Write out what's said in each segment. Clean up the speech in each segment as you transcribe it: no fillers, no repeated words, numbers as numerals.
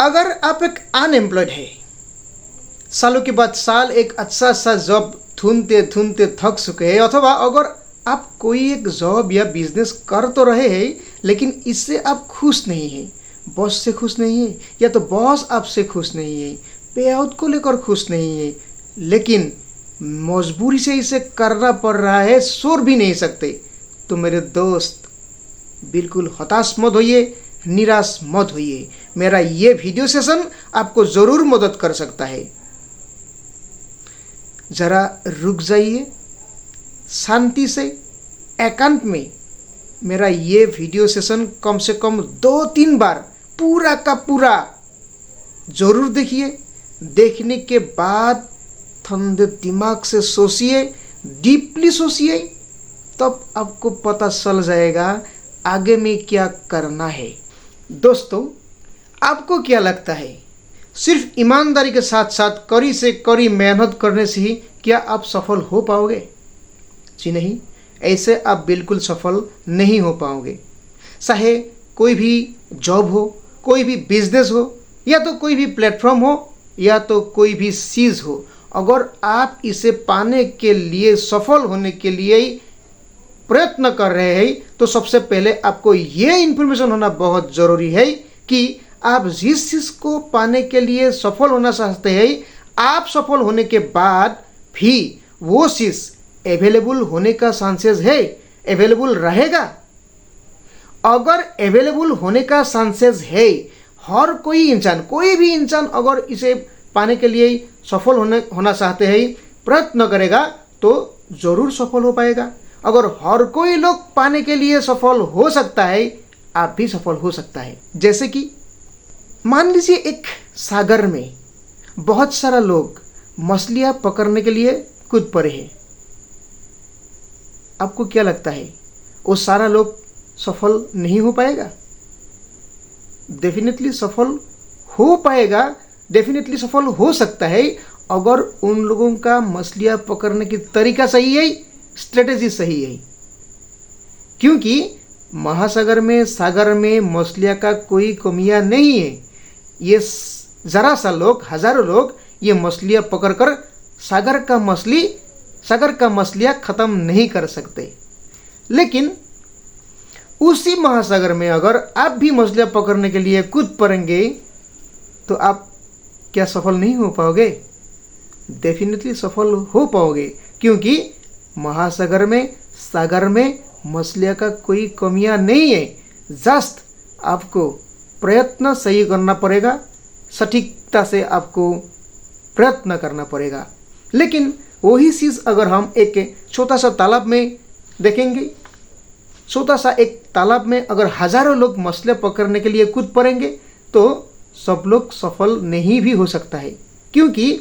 अगर आप एक अनएम्प्लॉयड है, सालों के बाद साल एक अच्छा सा जॉब ढूंढते ढूंढते थक चुके हैं, अथवा अगर आप कोई एक जॉब या बिजनेस कर तो रहे हैं लेकिन इससे आप खुश नहीं हैं, बॉस से खुश नहीं है या तो बॉस आपसे खुश नहीं है, पे आउट को लेकर खुश नहीं है, लेकिन मजबूरी से इसे करना पड़ रहा है, छोड़ भी नहीं सकते, तो मेरे दोस्त बिल्कुल हताश मत होइए, निराश मत होइए। मेरा ये वीडियो सेशन आपको ज़रूर मदद कर सकता है। ज़रा रुक जाइए, शांति से एकांत में मेरा ये वीडियो सेशन कम से कम 2-3 बार पूरा का पूरा ज़रूर देखिए। देखने के बाद ठंडे दिमाग से सोचिए, डीपली सोचिए, तब आपको पता चल जाएगा आगे में क्या करना है। दोस्तों, आपको क्या लगता है, सिर्फ ईमानदारी के साथ साथ कड़ी से कड़ी मेहनत करने से ही क्या आप सफल हो पाओगे? जी नहीं, ऐसे आप बिल्कुल सफल नहीं हो पाओगे। चाहे कोई भी जॉब हो, कोई भी बिजनेस हो, या तो कोई भी प्लेटफॉर्म हो, या तो कोई भी चीज़ हो, अगर आप इसे पाने के लिए, सफल होने के लिए प्रयत्न कर रहे हैं, तो सबसे पहले आपको ये इन्फॉर्मेशन होना बहुत ज़रूरी है कि आप जिस चीज़ को पाने के लिए सफल होना चाहते हैं, आप सफल होने के बाद भी वो चीज़ अवेलेबल होने का चांसेस है, अवेलेबल रहेगा। अगर अवेलेबल होने का चांसेस है, हर कोई इंसान, कोई भी इंसान अगर इसे पाने के लिए सफल होना चाहते हैं, प्रयत्न करेगा तो ज़रूर सफल हो पाएगा। अगर हर कोई लोग पाने के लिए सफल हो सकता है, आप भी सफल हो सकता है। जैसे कि मान लीजिए एक सागर में बहुत सारा लोग मछलियाँ पकड़ने के लिए कूद पड़े हैं। आपको क्या लगता है, वो सारा लोग सफल नहीं हो पाएगा? डेफिनेटली सफल हो पाएगा, डेफिनेटली सफल हो सकता है, अगर उन लोगों का मछलियाँ पकड़ने की तरीका सही है, स्ट्रेटेजी सही है। क्योंकि महासागर में, सागर में मछलियाँ का कोई कमियां नहीं है। ये ज़रा सा लोग, हज़ारों लोग ये मछलियाँ पकड़कर सागर का मछलियाँ ख़त्म नहीं कर सकते। लेकिन उसी महासागर में अगर आप भी मछलियाँ पकड़ने के लिए कूद पड़ेंगे, तो आप क्या सफल नहीं हो पाओगे? डेफिनेटली सफल हो पाओगे, क्योंकि महासागर में, सागर में मछलियाँ का कोई कमियां नहीं है। जस्ट आपको प्रयत्न सही करना पड़ेगा, सटीकता से आपको प्रयत्न करना पड़ेगा। लेकिन वही चीज़ अगर हम एक छोटा सा तालाब में देखेंगे, छोटा सा एक तालाब में अगर हज़ारों लोग मछलियाँ पकड़ने के लिए कूद पड़ेंगे, तो सब लोग सफल नहीं भी हो सकता है। क्योंकि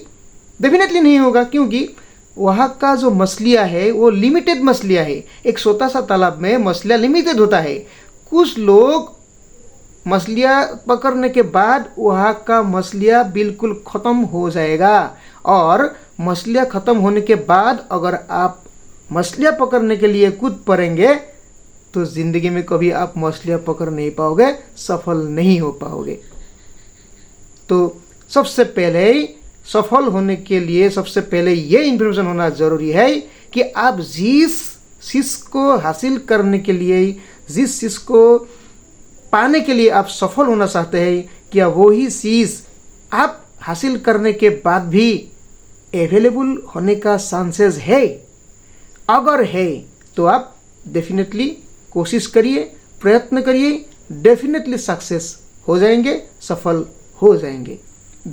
डेफिनेटली नहीं होगा, क्योंकि वहाँ का जो मछलियाँ है वो लिमिटेड मछलियाँ है। एक छोटा सा तालाब में मछलियाँ लिमिटेड होता है। कुछ लोग मछलियाँ पकड़ने के बाद वहाँ का मछलियाँ बिल्कुल ख़त्म हो जाएगा, और मछलियाँ ख़त्म होने के बाद अगर आप मछलियाँ पकड़ने के लिए कूद पड़ेंगे, तो ज़िंदगी में कभी आप मछलियाँ पकड़ नहीं पाओगे, सफल नहीं हो पाओगे। तो सबसे पहले सफल होने के लिए सबसे पहले ये इन्फॉर्मेशन होना ज़रूरी है कि आप जिस चीज़ को हासिल करने के लिए, जिस चीज़ को पाने के लिए आप सफल होना चाहते हैं, क्या वही चीज़ आप हासिल करने के बाद भी अवेलेबल होने का चांसेस है? अगर है तो आप डेफिनेटली कोशिश करिए, प्रयत्न करिए, डेफिनेटली सक्सेस हो जाएंगे, सफल हो जाएंगे।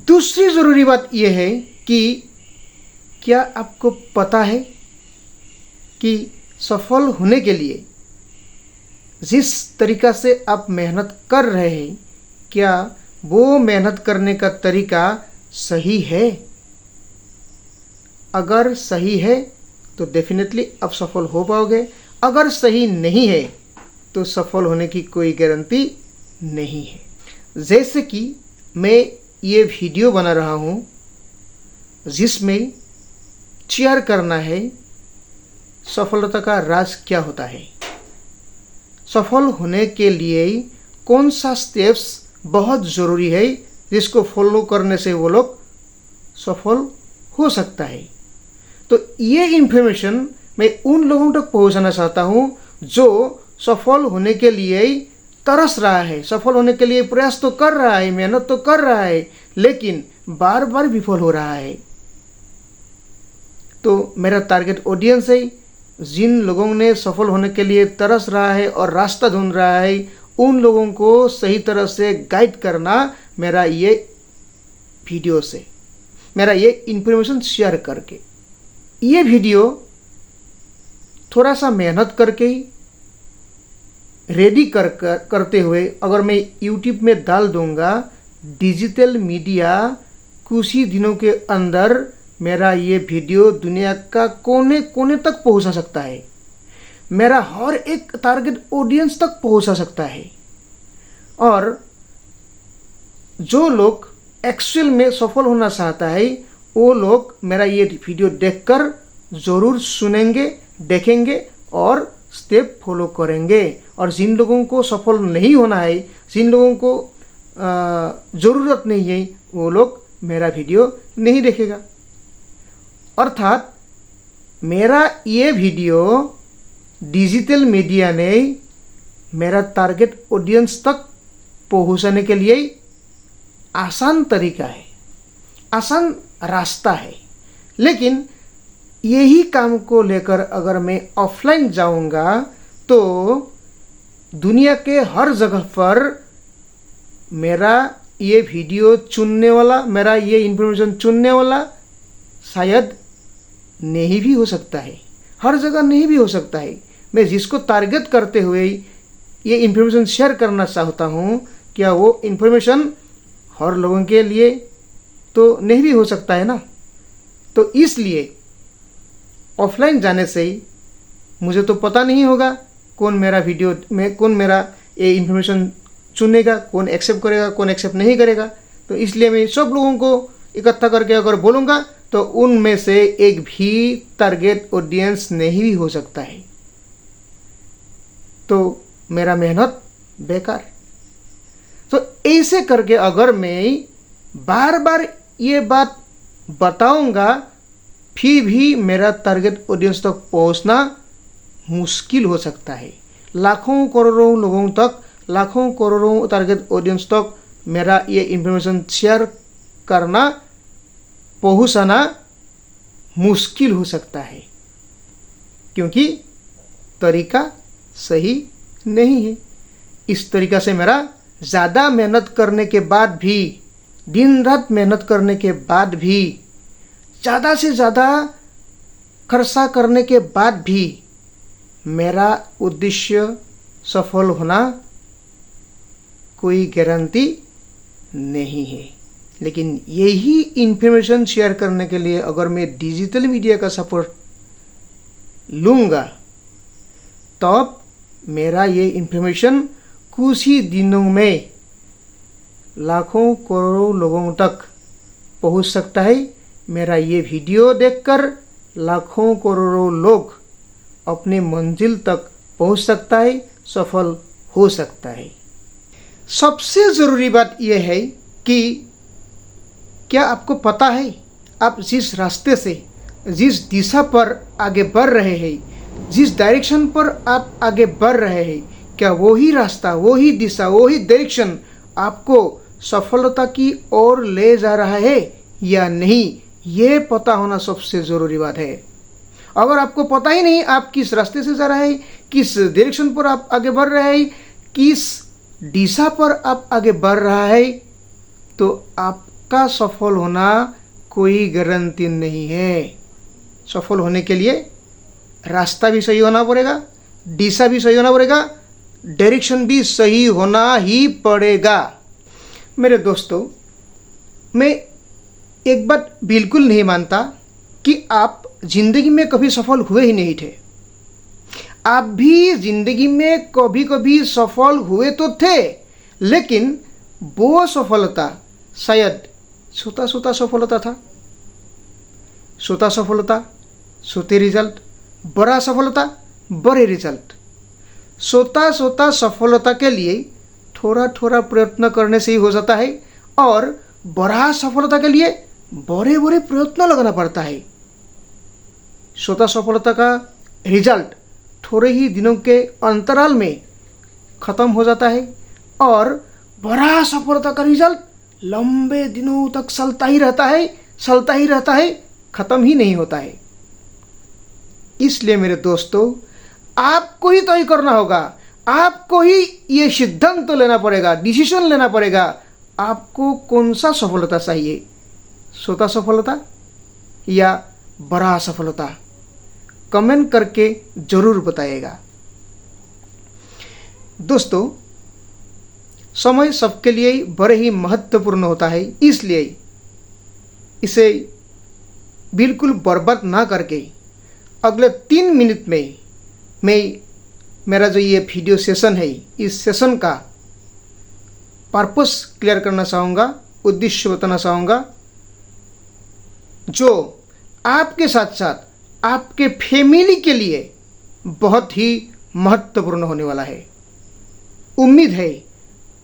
दूसरी ज़रूरी बात यह है कि क्या आपको पता है कि सफल होने के लिए जिस तरीका से आप मेहनत कर रहे हैं, क्या वो मेहनत करने का तरीका सही है? अगर सही है तो डेफिनेटली आप सफल हो पाओगे, अगर सही नहीं है तो सफल होने की कोई गारंटी नहीं है। जैसे कि मैं ये वीडियो बना रहा हूँ जिसमें शेयर करना है सफलता का राज क्या होता है, सफल होने के लिए कौन सा स्टेप्स बहुत ज़रूरी है, जिसको फॉलो करने से वो लोग सफल हो सकता है। तो ये इन्फॉर्मेशन मैं उन लोगों तक पहुंचाना चाहता हूं जो सफल होने के लिए तरस रहा है, सफल होने के लिए प्रयास तो कर रहा है, मेहनत तो कर रहा है, लेकिन बार बार विफल हो रहा है। तो मेरा टारगेट ऑडियंस है जिन लोगों ने सफल होने के लिए तरस रहा है और रास्ता ढूंढ रहा है, उन लोगों को सही तरह से गाइड करना मेरा ये वीडियो से, मेरा ये इन्फॉर्मेशन शेयर करके। ये वीडियो थोड़ा सा मेहनत करके ही रेडी करते हुए अगर मैं यूट्यूब में डाल दूंगा, डिजिटल मीडिया कुछ ही दिनों के अंदर मेरा ये वीडियो दुनिया का कोने कोने तक पहुंचा सकता है, मेरा हर एक टारगेट ऑडियंस तक पहुंचा सकता है। और जो लोग एक्चुअल में सफल होना चाहता है वो लोग मेरा ये वीडियो देखकर ज़रूर सुनेंगे, देखेंगे और स्टेप फॉलो करेंगे। और जिन लोगों को सफल नहीं होना है, जिन लोगों को ज़रूरत नहीं है, वो लोग मेरा वीडियो नहीं देखेगा। अर्थात मेरा ये वीडियो डिजिटल मीडिया ने मेरा टारगेट ऑडियंस तक पहुंचाने के लिए आसान तरीका है, आसान रास्ता है। लेकिन यही काम को लेकर अगर मैं ऑफलाइन जाऊंगा तो दुनिया के हर जगह पर मेरा ये वीडियो चुनने वाला, मेरा ये इन्फॉर्मेशन चुनने वाला शायद नहीं भी हो सकता है, हर जगह नहीं भी हो सकता है। मैं जिसको टारगेट करते हुए ये इन्फॉर्मेशन शेयर करना चाहता हूँ, क्या वो इन्फॉर्मेशन हर लोगों के लिए तो नहीं भी हो सकता है ना। तो इसलिए ऑफलाइन जाने से ही मुझे तो पता नहीं होगा कौन मेरा वीडियो में, कौन मेरा ये इन्फॉर्मेशन चुनेगा, कौन एक्सेप्ट करेगा, कौन एक्सेप्ट नहीं करेगा। तो इसलिए मैं सब लोगों को इकट्ठा करके अगर बोलूँगा तो उनमें से एक भी टारगेट ऑडियंस नहीं भी हो सकता है, तो मेरा मेहनत बेकार। तो ऐसे करके अगर मैं बार बार ये बात बताऊंगा फिर भी मेरा टारगेट ऑडियंस तक पहुंचना मुश्किल हो सकता है। लाखों करोड़ों लोगों तक, लाखों करोड़ों टारगेट ऑडियंस तक मेरा ये इन्फॉर्मेशन शेयर करना, पहुंचाना मुश्किल हो सकता है, क्योंकि तरीका सही नहीं है। इस तरीका से मेरा ज़्यादा मेहनत करने के बाद भी, दिन रात मेहनत करने के बाद भी, ज़्यादा से ज़्यादा खर्चा करने के बाद भी मेरा उद्देश्य सफल होना कोई गारंटी नहीं है। लेकिन यही इन्फॉर्मेशन शेयर करने के लिए अगर मैं डिजिटल मीडिया का सपोर्ट लूँगा तब मेरा ये इन्फॉर्मेशन कुछ ही दिनों में लाखों करोड़ों लोगों तक पहुंच सकता है। मेरा ये वीडियो देखकर लाखों करोड़ों लोग अपने मंजिल तक पहुंच सकता है, सफल हो सकता है। सबसे ज़रूरी बात यह है कि क्या आपको पता है आप जिस रास्ते से, जिस दिशा पर आगे बढ़ रहे हैं, जिस डायरेक्शन पर आप आगे बढ़ रहे हैं, क्या वही रास्ता, वही दिशा, वही डायरेक्शन आपको सफलता की ओर ले जा रहा है या नहीं, ये पता होना सबसे ज़रूरी बात है। अगर आपको पता ही नहीं आप किस रास्ते से जा रहे हैं, किस डायरेक्शन पर आप आगे बढ़ रहे हैं, किस दिशा पर आप आगे बढ़ रहा है, तो आपका सफल होना कोई गारंटी नहीं है। सफल होने के लिए रास्ता भी सही होना पड़ेगा, दिशा भी सही होना पड़ेगा, डायरेक्शन भी सही होना ही पड़ेगा। मेरे दोस्तों, मैं एक बात बिल्कुल नहीं मानता कि आप जिंदगी में कभी सफल हुए ही नहीं थे। आप भी जिंदगी में कभी कभी सफल हुए तो थे, लेकिन वो सफलता शायद छोटा छोटा सफलता था। छोटा सफलता छोटे रिजल्ट, बड़ा सफलता बड़े रिजल्ट। छोटा छोटा सफलता के लिए थोड़ा थोड़ा प्रयत्न करने से ही हो जाता है, और बड़ा सफलता के लिए बड़े बड़े प्रयत्न लगाना पड़ता है। छोटा सफलता का रिजल्ट थोड़े ही दिनों के अंतराल में ख़त्म हो जाता है और बड़ा सफलता का रिजल्ट लंबे दिनों तक चलता ही रहता है, ख़त्म ही नहीं होता है। इसलिए मेरे दोस्तों, आपको ही तय करना होगा, आपको ही ये सिद्धांत लेना पड़ेगा, डिसीजन लेना पड़ेगा, आपको कौन सा सफलता चाहिए, छोटा सफलता या बड़ा सफलता। कमेंट करके ज़रूर बताइएगा। दोस्तों, समय सबके लिए बड़े ही महत्वपूर्ण होता है, इसलिए इसे बिल्कुल बर्बाद ना करके अगले 3 मिनट में मैं मेरा जो ये वीडियो सेशन है, इस सेशन का पर्पस क्लियर करना चाहूँगा, उद्देश्य बताना चाहूँगा, जो आपके साथ साथ आपके फैमिली के लिए बहुत ही महत्वपूर्ण होने वाला है। उम्मीद है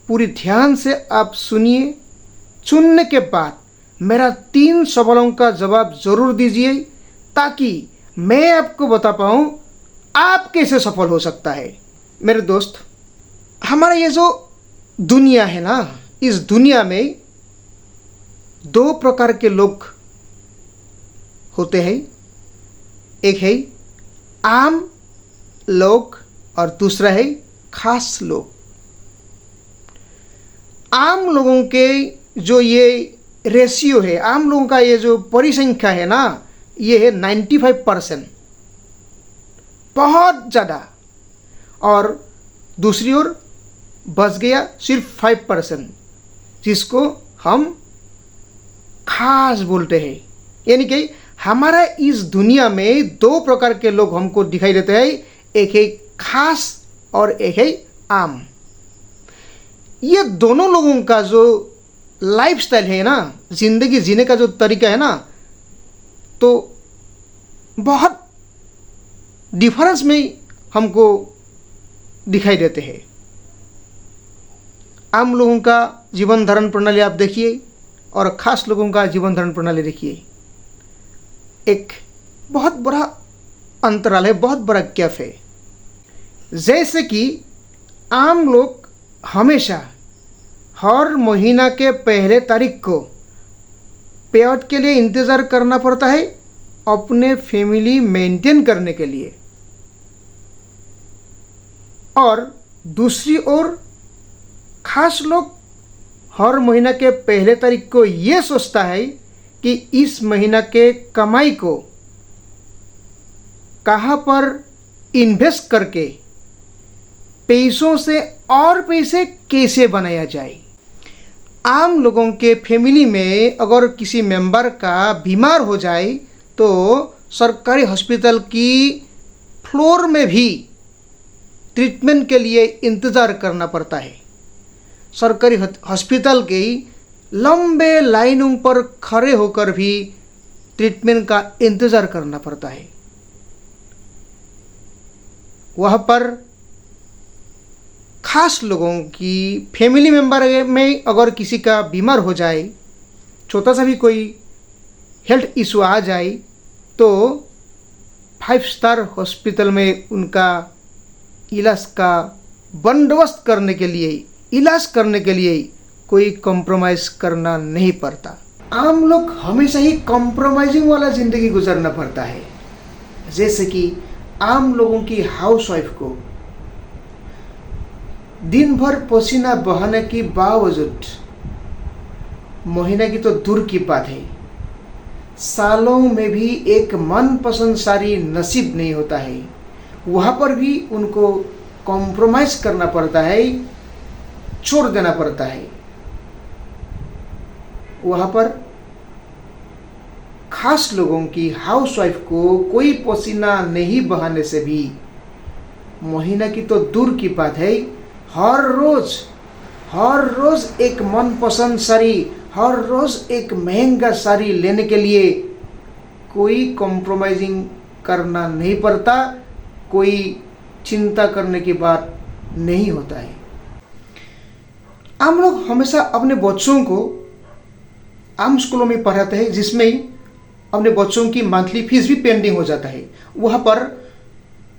पूरी ध्यान से आप सुनिए। सुनने के बाद मेरा 3 सवालों का जवाब ज़रूर दीजिए, ताकि मैं आपको बता पाऊँ आप कैसे सफल हो सकता है। मेरे दोस्त, हमारा ये जो दुनिया है ना, इस दुनिया में 2 प्रकार के लोग होते हैं। एक है आम लोग और दूसरा है खास लोग। आम लोगों के जो ये रेशियो है, आम लोगों का ये जो परिसंख्या है ना, ये है 95%, बहुत ज़्यादा। और दूसरी ओर बच गया सिर्फ 5%, जिसको हम खास बोलते हैं। यानी कि हमारा इस दुनिया में 2 प्रकार के लोग हमको दिखाई देते हैं, एक है खास और एक है आम। ये दोनों लोगों का जो लाइफस्टाइल है ना, जिंदगी जीने का जो तरीका है ना, तो बहुत डिफरेंस में हमको दिखाई देते हैं। आम लोगों का जीवन धारण प्रणाली आप देखिए और खास लोगों का जीवन धारण प्रणाली देखिए, एक बहुत बड़ा अंतराल है, बहुत बड़ा गैप है। जैसे कि आम लोग हमेशा हर महीना के पहले तारीख को पेआउट के लिए इंतज़ार करना पड़ता है, अपने फैमिली मेंटेन करने के लिए। और दूसरी ओर खास लोग हर महीना के पहले तारीख को ये सोचता है कि इस महीना के कमाई को कहाँ पर इन्वेस्ट करके पैसों से और पैसे कैसे बनाया जाए। आम लोगों के फैमिली में अगर किसी मेंबर का बीमार हो जाए तो सरकारी हॉस्पिटल की फ्लोर में भी ट्रीटमेंट के लिए इंतज़ार करना पड़ता है। सरकारी हॉस्पिटल के लंबे लाइनों पर खड़े होकर भी ट्रीटमेंट का इंतज़ार करना पड़ता है। वहाँ पर खास लोगों की फैमिली मेंबर में अगर किसी का बीमार हो जाए, छोटा सा भी कोई हेल्थ इशू आ जाए, तो 5 स्टार हॉस्पिटल में उनका इलाज का बंदोबस्त करने के लिए, इलाज करने के लिए कोई कॉम्प्रोमाइज़ करना नहीं पड़ता। आम लोग हमेशा ही कॉम्प्रोमाइजिंग वाला ज़िंदगी गुजरना पड़ता है। जैसे कि आम लोगों की हाउसवाइफ को दिन भर पसीना बहाने के बावजूद, महीना की तो दूर की बात है, सालों में भी एक मनपसंद साड़ी नसीब नहीं होता है, वहाँ पर भी उनको कॉम्प्रोमाइज़ करना पड़ता है, छोड़ देना पड़ता है। वहाँ पर खास लोगों की हाउसवाइफ को कोई पसीना नहीं बहाने से भी, महीना की तो दूर की बात है, हर रोज़ एक मनपसंद साड़ी, हर रोज़ एक महंगा साड़ी लेने के लिए कोई कॉम्प्रोमाइजिंग करना नहीं पड़ता, कोई चिंता करने की बात नहीं होता है। हम लोग हमेशा अपने बच्चों को आम स्कूलों में पढ़ाते हैं जिसमें अपने बच्चों की मंथली फीस भी पेंडिंग हो जाता है, वहाँ पर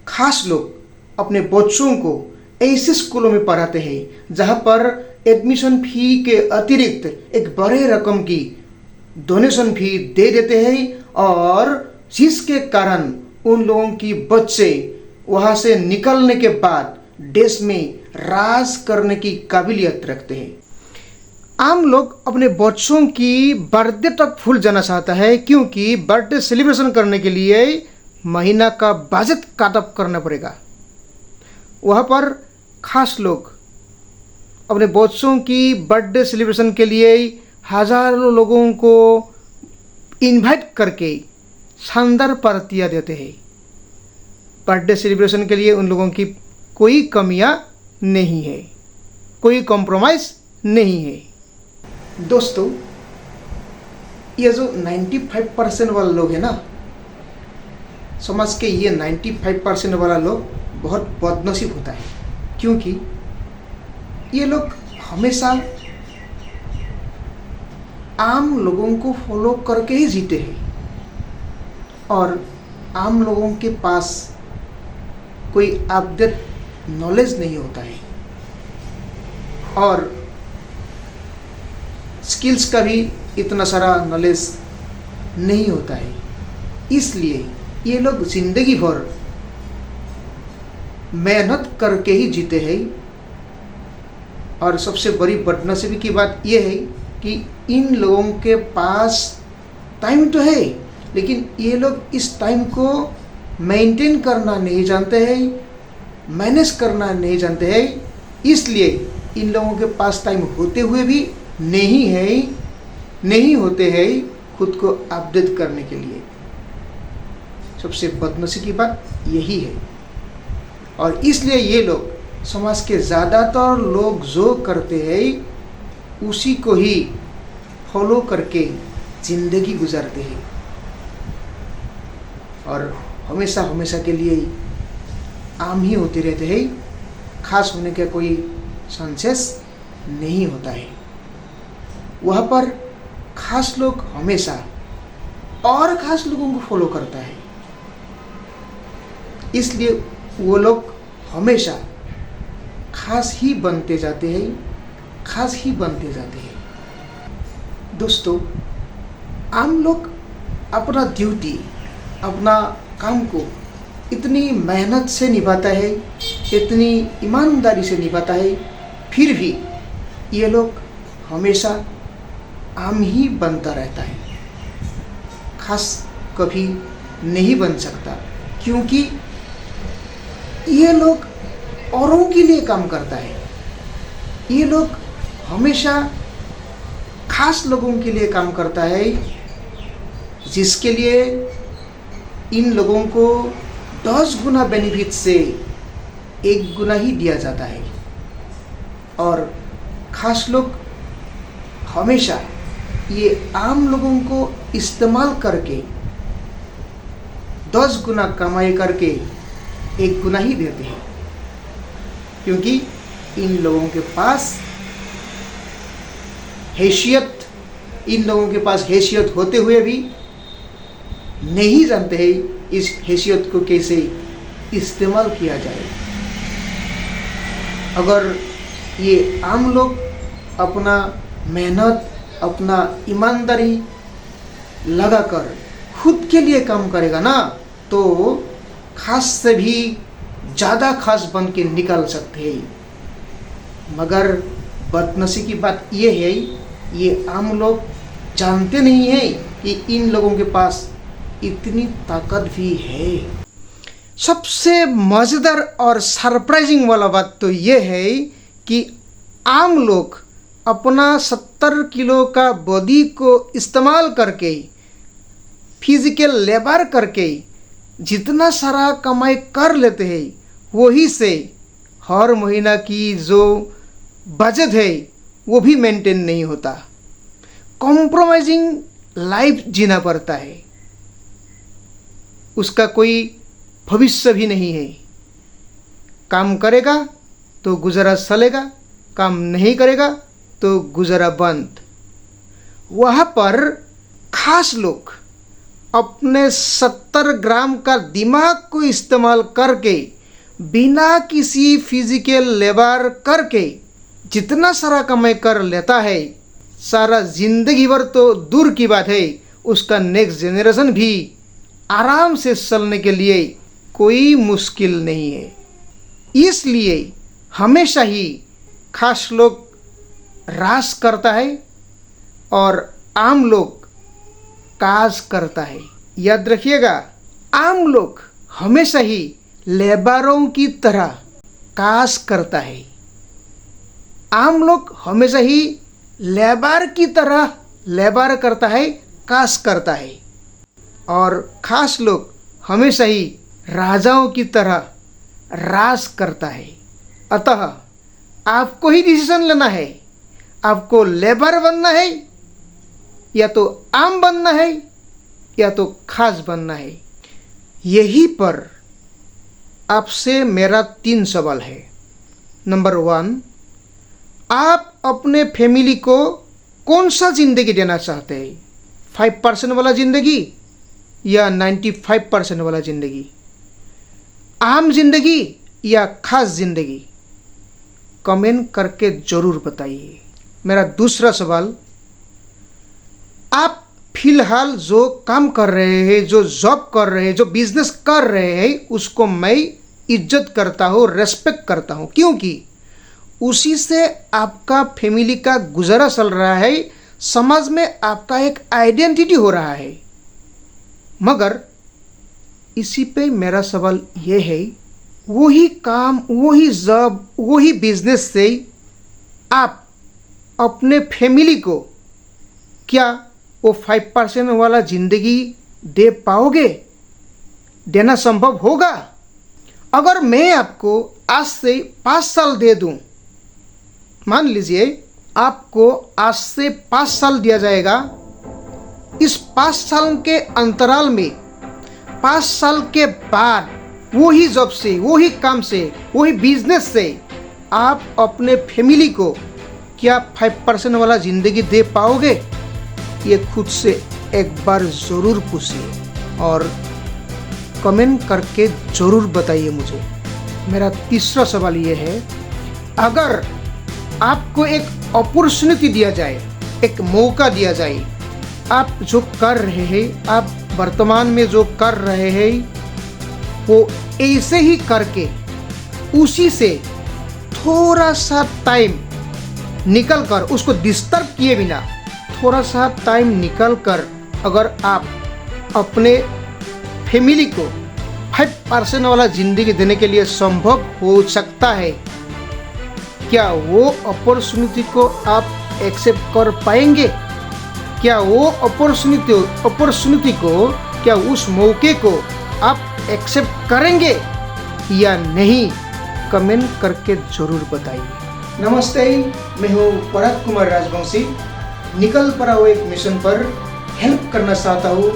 खास लोग अपने बच्चों को ऐसे स्कूलों में पढ़ाते हैं जहाँ पर एडमिशन फी के अतिरिक्त एक बड़े रकम की डोनेशन फी दे देते हैं, और जिसके कारण उन लोगों की बच्चे वहाँ से निकलने के बाद देश में राज करने की काबिलियत रखते हैं। आम लोग अपने बच्चों की बर्थडे तक भूल जाना चाहता है, क्योंकि बर्थडे सेलिब्रेशन करने के लिए महीना का बजट काट अप करना पड़ेगा। वहाँ पर खास लोग अपने बच्चों की बर्थडे सेलिब्रेशन के लिए हजारों लोगों को इनवाइट करके शानदार पार्टियाँ देते हैं। बर्थडे सेलिब्रेशन के लिए उन लोगों की कोई कमियां नहीं है, कोई कॉम्प्रोमाइज़ नहीं है। दोस्तों, ये जो 95% वाले लोग हैं ना, समाज के ये 95% वाला लोग बहुत बदनसीब होता है, क्योंकि ये लोग हमेशा आम लोगों को फॉलो करके ही जीते हैं, और आम लोगों के पास कोई अपडेट नॉलेज नहीं होता है, और स्किल्स का भी इतना सारा नॉलेज नहीं होता है। इसलिए ये लोग ज़िंदगी भर मेहनत करके ही जीते हैं। और सबसे बड़ी बदनसीबी की बात यह है कि इन लोगों के पास टाइम तो है, लेकिन ये लोग इस टाइम को मेंटेन करना नहीं जानते हैं, मैनेज करना नहीं जानते हैं। इसलिए इन लोगों के पास टाइम होते हुए भी नहीं होते हैं खुद को अपडेट करने के लिए। सबसे बदनसीबी की बात यही है, और इसलिए ये लोग समाज के ज़्यादातर लोग जो करते हैं उसी को ही फॉलो करके ज़िंदगी गुजारते हैं, और हमेशा के लिए आम ही होते रहते हैं। खास होने का कोई चांसेस नहीं होता है। वहाँ पर खास लोग हमेशा और खास लोगों को फॉलो करता है, इसलिए वो लोग हमेशा खास ही बनते जाते हैं। दोस्तों, आम लोग अपना ड्यूटी, अपना काम को इतनी मेहनत से निभाता है, इतनी ईमानदारी से निभाता है, फिर भी ये लोग हमेशा आम ही बनता रहता है, खास कभी नहीं बन सकता, क्योंकि ये लोग औरों के लिए काम करता है। ये लोग हमेशा खास लोगों के लिए काम करता है, जिसके लिए इन लोगों को 10 गुना बेनिफिट से 1 गुना ही दिया जाता है, और खास लोग हमेशा ये आम लोगों को इस्तेमाल करके 10 गुना कमाई करके 1 गुना ही देते हैं, क्योंकि इन लोगों के पास हैसियत होते हुए भी नहीं जानते हैं इस हैसियत को कैसे इस्तेमाल किया जाए। अगर ये आम लोग अपना मेहनत, अपना ईमानदारी लगाकर खुद के लिए काम करेगा ना, तो खास से भी ज़्यादा खास बन के निकल सकते हैं। मगर बदनसीबी की बात ये है, ये आम लोग जानते नहीं हैं कि इन लोगों के पास इतनी ताकत भी है। सबसे मज़ेदार और सरप्राइजिंग वाला बात तो ये है कि आम लोग अपना 70 किलो का बॉडी को इस्तेमाल करके, फिजिकल लेबर करके जितना सारा कमाई कर लेते हैं, वही से हर महीना की जो बजट है वो भी मेंटेन नहीं होता। कॉम्प्रोमाइजिंग लाइफ जीना पड़ता है, उसका कोई भविष्य भी नहीं है। काम करेगा तो गुजारा चलेगा, काम नहीं करेगा तो गुजारा बंद। वहाँ पर खास लोग अपने 70 ग्राम का दिमाग को इस्तेमाल करके बिना किसी फिजिकल लेबर करके जितना सारा कमाई कर लेता है, सारा जिंदगी भर तो दूर की बात है, उसका नेक्स्ट जनरेशन भी आराम से चलने के लिए कोई मुश्किल नहीं है। इसलिए हमेशा ही खास लोग राज करता है और आम लोग काज करता है। याद रखिएगा, आम लोग हमेशा ही लेबरों की तरह काज करता है। आम लोग हमेशा ही लेबर की तरह लेबर करता है, काज करता है। और खास लोग हमेशा ही राजाओं की तरह राज करता है। अतः आपको ही डिसीजन लेना है, आपको लेबर बनना है या तो आम बनना है या तो खास बनना है। यही पर आपसे मेरा 3 सवाल है। नंबर 1, आप अपने फैमिली को कौन सा ज़िंदगी देना चाहते हैं? 5% वाला ज़िंदगी या 95% वाला ज़िंदगी? आम ज़िंदगी या खास ज़िंदगी? कमेंट करके ज़रूर बताइए। मेरा दूसरा सवाल, आप फिलहाल जो काम कर रहे हैं, जो जॉब कर रहे हैं, जो बिजनेस कर रहे हैं, उसको मैं इज्जत करता हूँ, रेस्पेक्ट करता हूँ, क्योंकि उसी से आपका फैमिली का गुजारा चल रहा है, समाज में आपका एक आइडेंटिटी हो रहा है। मगर इसी पे मेरा सवाल ये है, वही काम, वही जॉब, वही बिजनेस से आप अपने फैमिली को क्या वो 5% वाला ज़िंदगी दे पाओगे? देना संभव होगा? अगर मैं आपको आज से 5 साल दे दूं, मान लीजिए आपको आज से 5 साल दिया जाएगा, इस 5 साल के अंतराल में 5 साल के बाद वही जॉब से, वही काम से, वही बिजनेस से आप अपने फैमिली को क्या 5% वाला ज़िंदगी दे पाओगे? ये खुद से एक बार ज़रूर पूछिए और कमेंट करके ज़रूर बताइए मुझे। मेरा तीसरा सवाल ये है, अगर आपको एक अपॉर्चुनिटी दिया जाए, एक मौका दिया जाए, आप जो कर रहे हैं, आप वर्तमान में जो कर रहे हैं, वो ऐसे ही करके उसी से थोड़ा सा टाइम निकल कर, उसको डिस्टर्ब किए बिना थोड़ा सा टाइम निकल कर अगर आप अपने फैमिली को 5% वाला ज़िंदगी देने के लिए संभव हो सकता है, क्या वो अपॉर्चुनिटी को आप एक्सेप्ट कर पाएंगे? क्या वो अपॉर्चुनिटी को, क्या उस मौके को आप एक्सेप्ट करेंगे या नहीं? कमेंट करके ज़रूर बताइए। नमस्ते, मैं हूँ पराग कुमार राजवंशी। निकल पड़ा हुए एक मिशन पर हेल्प करना चाहता हूँ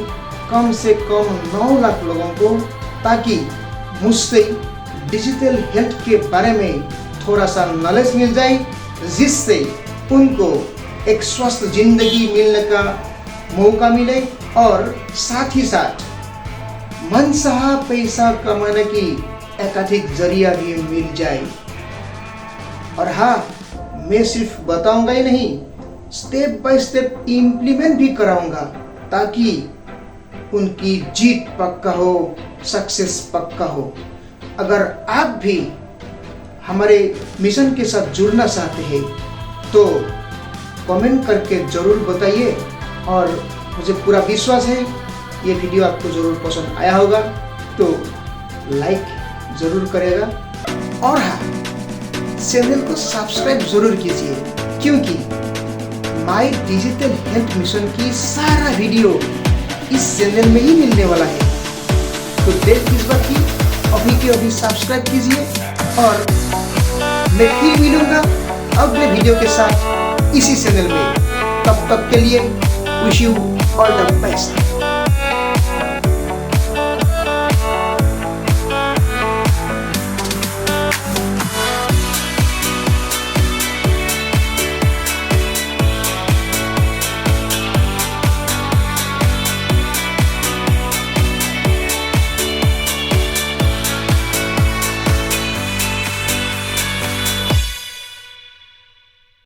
कम से कम 9 लाख लोगों को, ताकि मुझसे डिजिटल हेल्थ के बारे में थोड़ा सा नॉलेज मिल जाए, जिससे उनको एक स्वस्थ जिंदगी मिलने का मौका मिले और साथ ही साथ मनचाहा पैसा कमाने की एकाधिक जरिया भी मिल जाए। और हाँ, मैं सिर्फ बताऊंगा ही नहीं, स्टेप बाय स्टेप इम्प्लीमेंट भी कराऊंगा, ताकि उनकी जीत पक्का हो, सक्सेस पक्का हो। अगर आप भी हमारे मिशन के साथ जुड़ना चाहते हैं तो कमेंट करके ज़रूर बताइए, और मुझे पूरा विश्वास है ये वीडियो आपको ज़रूर पसंद आया होगा, तो लाइक ज़रूर करेगा। और हाँ, चैनल को सब्सक्राइब ज़रूर कीजिए, क्योंकि माय डिजिटल हेल्थ मिशन की सारा वीडियो इस चैनल में ही मिलने वाला है। तो देर किस बात की, अभी के अभी सब्सक्राइब कीजिए, और मैं फिर मिलूंगा अगले वीडियो के साथ इसी चैनल में। तब तक के लिए wish you all the best.